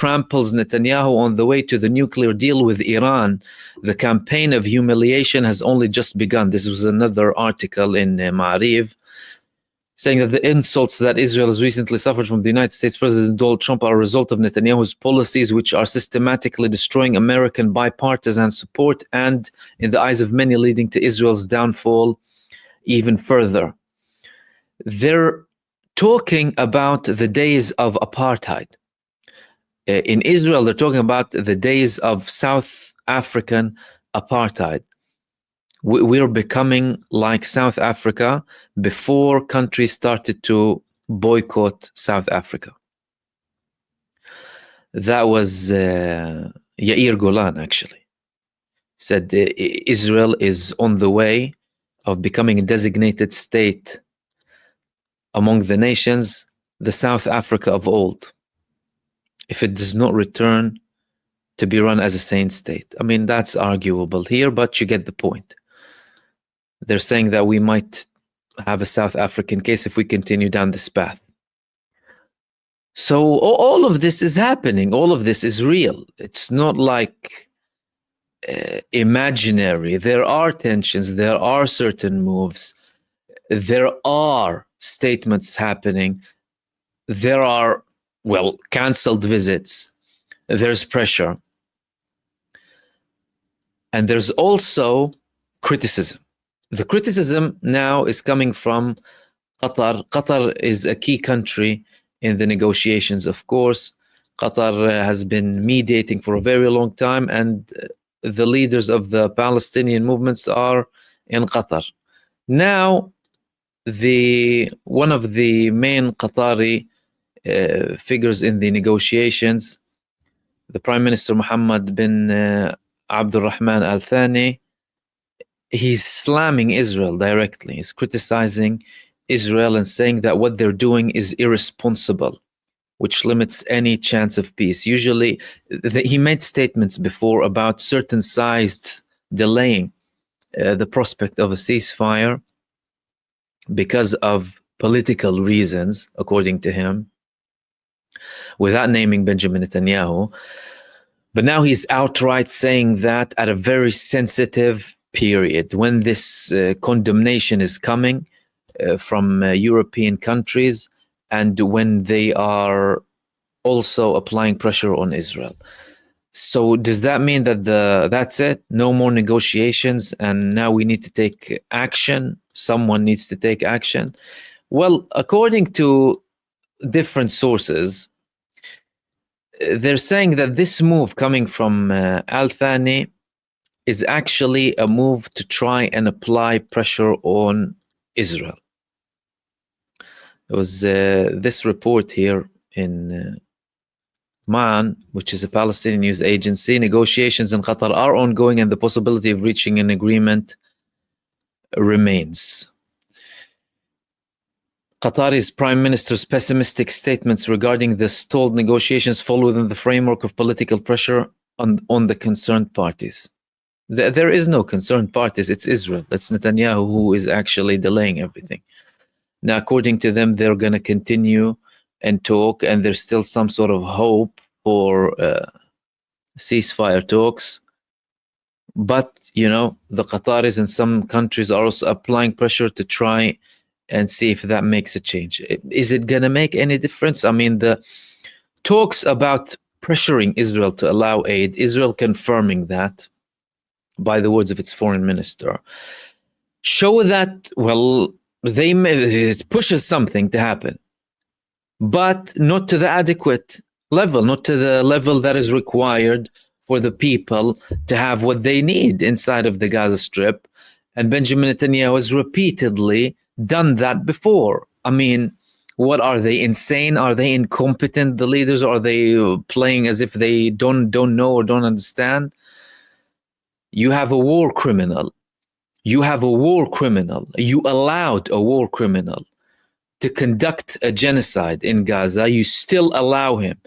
tramples Netanyahu on the way to the nuclear deal with Iran. The campaign of humiliation has only just begun. This was another article in Ma'arif saying that the insults that Israel has recently suffered from the United States President Donald Trump are a result of Netanyahu's policies, which are systematically destroying American bipartisan support and, in the eyes of many, leading to Israel's downfall even further. They're talking about the days of apartheid. In Israel, they're talking about the days of South African apartheid. We're becoming like South Africa before countries started to boycott South Africa. That was Yair Golan, actually. Said Israel is on the way of becoming a designated state among the nations, the South Africa of old, if it does not return to be run as a sane state. I mean, that's arguable here, but you get the point. They're saying that we might have a South African case if we continue down this path. So all of this is happening. All of this is real. It's not like imaginary. There are tensions. There are certain moves. There are statements happening. There are, well, cancelled visits. There's pressure. And there's also criticism. The criticism now is coming from Qatar. Qatar is a key country in the negotiations, of course. Qatar has been mediating for a very long time, and the leaders of the Palestinian movements are in Qatar. Now, one of the main Qatari figures in the negotiations, the Prime Minister Mohammed bin Abdulrahman Al Thani, he's slamming Israel directly. He's criticizing Israel and saying that what they're doing is irresponsible, which limits any chance of peace. Usually, he made statements before about certain sides delaying the prospect of a ceasefire because of political reasons, according to him, without naming Benjamin Netanyahu. But now he's outright saying that at a very sensitive period, when this condemnation is coming from European countries, and when they are also applying pressure on Israel. So does that mean that that's it? No more negotiations, and now we need to take action? Someone needs to take action? Well, according to different sources, they're saying that this move coming from Al Thani is actually a move to try and apply pressure on Israel. There was this report here in MAN, which is a Palestinian news agency. Negotiations in Qatar are ongoing and the possibility of reaching an agreement remains. Qatari's Prime Minister's pessimistic statements regarding the stalled negotiations fall within the framework of political pressure on the concerned parties. There is no concerned parties. It's Israel. It's Netanyahu who is actually delaying everything. Now, according to them, they're going to continue and talk, and there's still some sort of hope for ceasefire talks. But, you know, the Qataris and some countries are also applying pressure to try and see if that makes a change. Is it going to make any difference? I mean, the talks about pressuring Israel to allow aid, Israel confirming that by the words of its foreign minister, show that, well, it pushes something to happen, but not to the adequate level, not to the level that is required for the people to have what they need inside of the Gaza Strip. And Benjamin Netanyahu has repeatedly done that before. I mean, what are they, insane? Are they incompetent, the leaders? Are they playing as if they don't know or don't understand? You have a war criminal. You have a war criminal. You allowed a war criminal to conduct a genocide in Gaza. You still allow him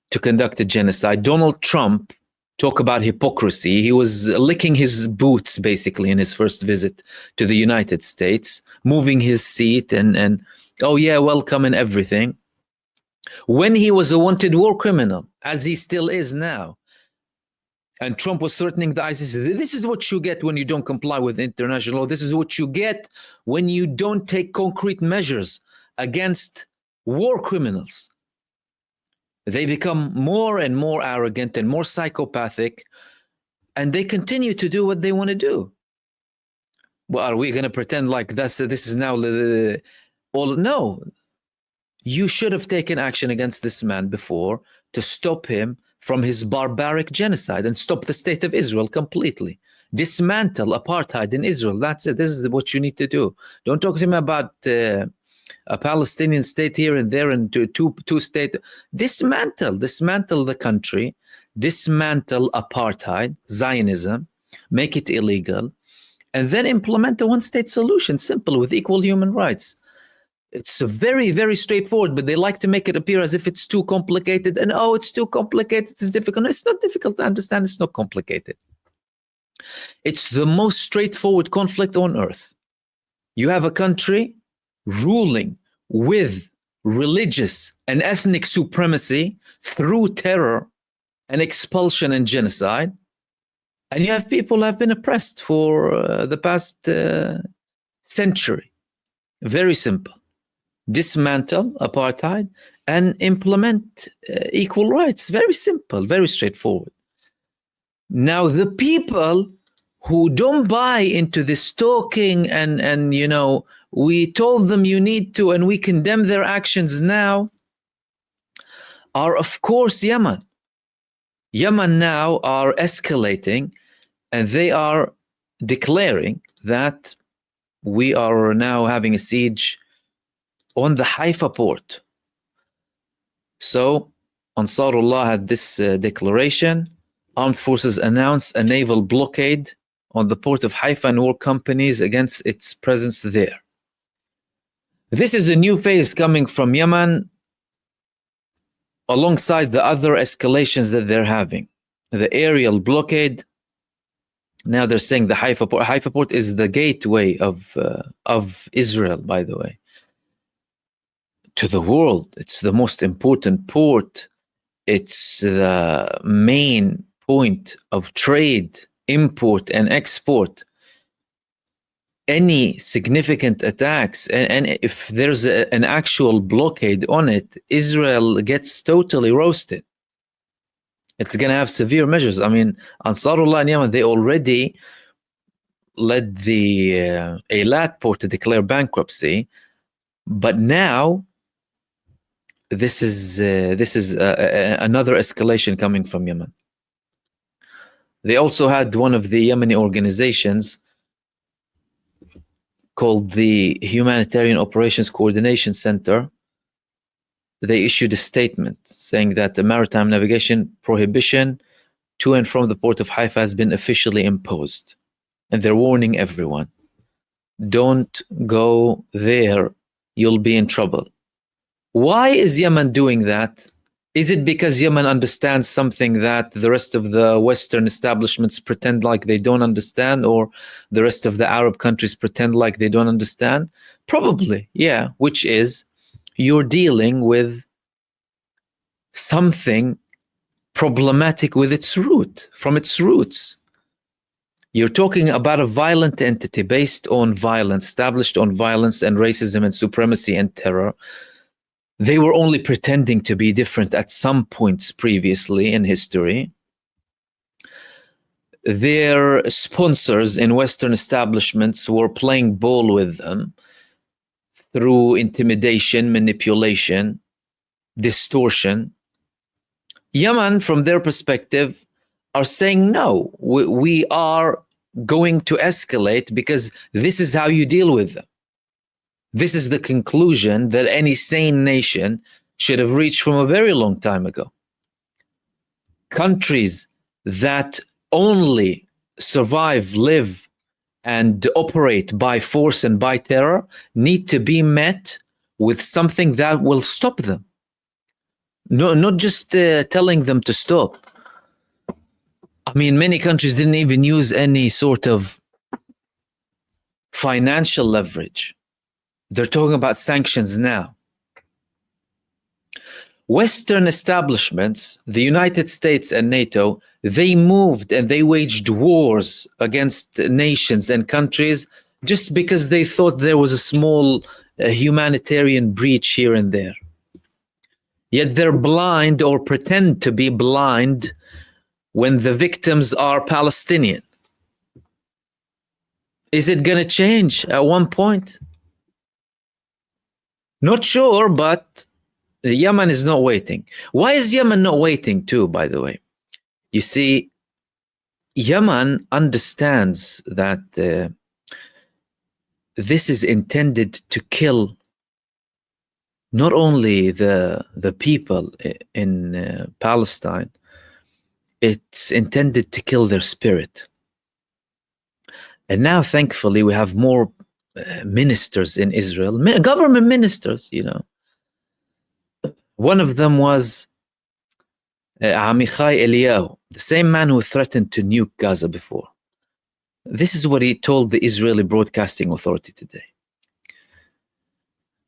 to conduct a genocide. Donald Trump, talk about hypocrisy. He was licking his boots, basically, in his first visit to the United States, moving his seat and oh yeah, welcome and everything. when he was a wanted war criminal, as he still is now. And Trump was threatening the ISIS. This is what you get when you don't comply with international law. This is what you get when you don't take concrete measures against war criminals. They become more and more arrogant and more psychopathic, and they continue to do what they want to do. Well, are we going to pretend like this is now all? No. You should have taken action against this man before to stop him from his barbaric genocide and stop the state of Israel completely. Dismantle apartheid in Israel. That's it. This is what you need to do. Don't talk to him about a Palestinian state here and there and two state. Dismantle the country. Dismantle apartheid, Zionism, make it illegal, and then implement a one-state solution, simple, with equal human rights. It's very, very straightforward, but they like to make it appear as if it's too complicated. And it's too complicated, it's difficult. No, it's not difficult to understand. It's not complicated. It's the most straightforward conflict on earth. You have a country ruling with religious and ethnic supremacy through terror and expulsion and genocide. And you have people who have been oppressed for the past century. Very simple. Dismantle apartheid and implement equal rights. Very simple, very straightforward. Now, the people who don't buy into this talking and we told them you need to, and we condemn their actions now, are of course Yemen. Yemen now are escalating, and they are declaring that we are now having a siege on the Haifa port. So Ansarullah had this declaration. Armed forces announced a naval blockade on the port of Haifa and war companies against its presence there. This is a new phase coming from Yemen alongside the other escalations that they're having. The aerial blockade. Now they're saying the Haifa port. Haifa port is the gateway of Israel, by the way, to the world. It's the most important port. It's the main point of trade, import and export. Any significant attacks, and if there's an actual blockade on it, Israel gets totally roasted. It's going to have severe measures. I mean, Ansarullah in Yemen, they already led the Eilat port to declare bankruptcy, but now this is another escalation coming from Yemen. They also had one of the Yemeni organizations called the Humanitarian Operations Coordination Center. They issued a statement saying that the maritime navigation prohibition to and from the port of Haifa has been officially imposed. And they're warning everyone, don't go there, you'll be in trouble. Why is Yemen doing that? Is it because Yemen understands something that the rest of the Western establishments pretend like they don't understand, or the rest of the Arab countries pretend like they don't understand? Probably, yeah, which is you're dealing with something problematic with its root, from its roots. You're talking about a violent entity based on violence, established on violence and racism and supremacy and terror. They were only pretending to be different at some points previously in history. Their sponsors in Western establishments were playing ball with them through intimidation, manipulation, distortion. Yemen, from their perspective, are saying, no, we are going to escalate because this is how you deal with them. This is the conclusion that any sane nation should have reached from a very long time ago. Countries that only survive, live, and operate by force and by terror need to be met with something that will stop them. No, not just telling them to stop. I mean, many countries didn't even use any sort of financial leverage. They're talking about sanctions now. Western establishments, the United States and NATO, they moved and they waged wars against nations and countries just because they thought there was a small humanitarian breach here and there. Yet they're blind or pretend to be blind when the victims are Palestinian. Is it going to change at one point? Not sure, but Yemen is not waiting. Why is Yemen not waiting too, by the way? You see, Yemen understands that this is intended to kill not only the people in Palestine, it's intended to kill their spirit. And now, thankfully, we have more ministers in Israel, government ministers, you know. One of them was Amichai Eliyahu, the same man who threatened to nuke Gaza before. This is what he told the Israeli Broadcasting Authority today.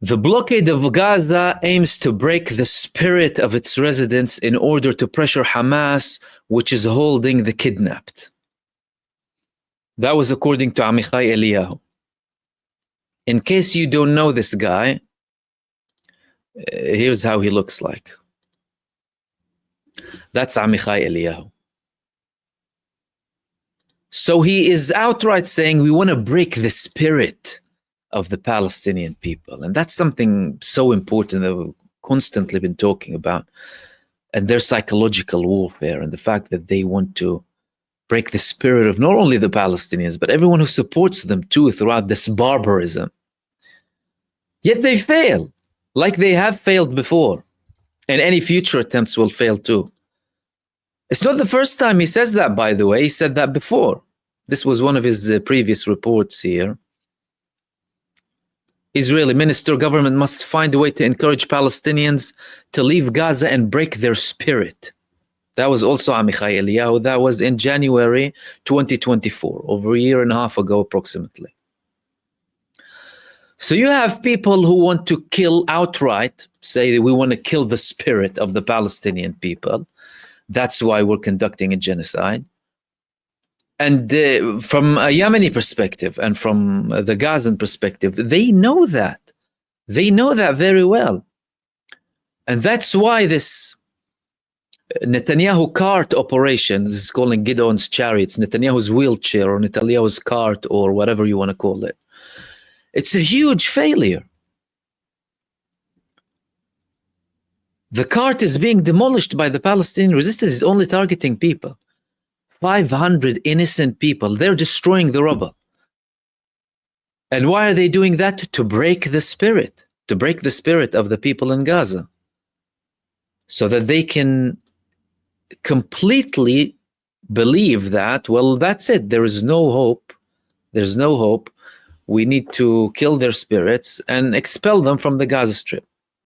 The blockade of Gaza aims to break the spirit of its residents in order to pressure Hamas, which is holding the kidnapped. That was according to Amichai Eliyahu. In case you don't know this guy, here's how he looks like. That's Amichai Eliyahu. So he is outright saying we want to break the spirit of the Palestinian people. And that's something so important that we've constantly been talking about. And their psychological warfare and the fact that they want to break the spirit of not only the Palestinians, but everyone who supports them too throughout this barbarism. Yet they fail, like they have failed before. And any future attempts will fail too. It's not the first time he says that, by the way. He said that before. This was one of his previous reports here. Israeli minister government must find a way to encourage Palestinians to leave Gaza and break their spirit. That was also Amichai Eliyahu. That was in January 2024, over a year and a half ago approximately. So you have people who want to kill outright, say that we want to kill the spirit of the Palestinian people. That's why we're conducting a genocide. And from a Yemeni perspective and from the Gazan perspective, they know that. They know that very well. And that's why this Netanyahu cart operation, this is calling Gideon's chariots, Netanyahu's wheelchair or Netanyahu's cart or whatever you want to call it. It's a huge failure. The cart is being demolished by the Palestinian resistance. It's only targeting people. 500 innocent people. They're destroying the rubble. And why are they doing that? To break the spirit. To break the spirit of the people in Gaza. So that they can completely believe that, well, that's it. There is no hope. There's no hope. We need to kill their spirits and expel them from the Gaza Strip.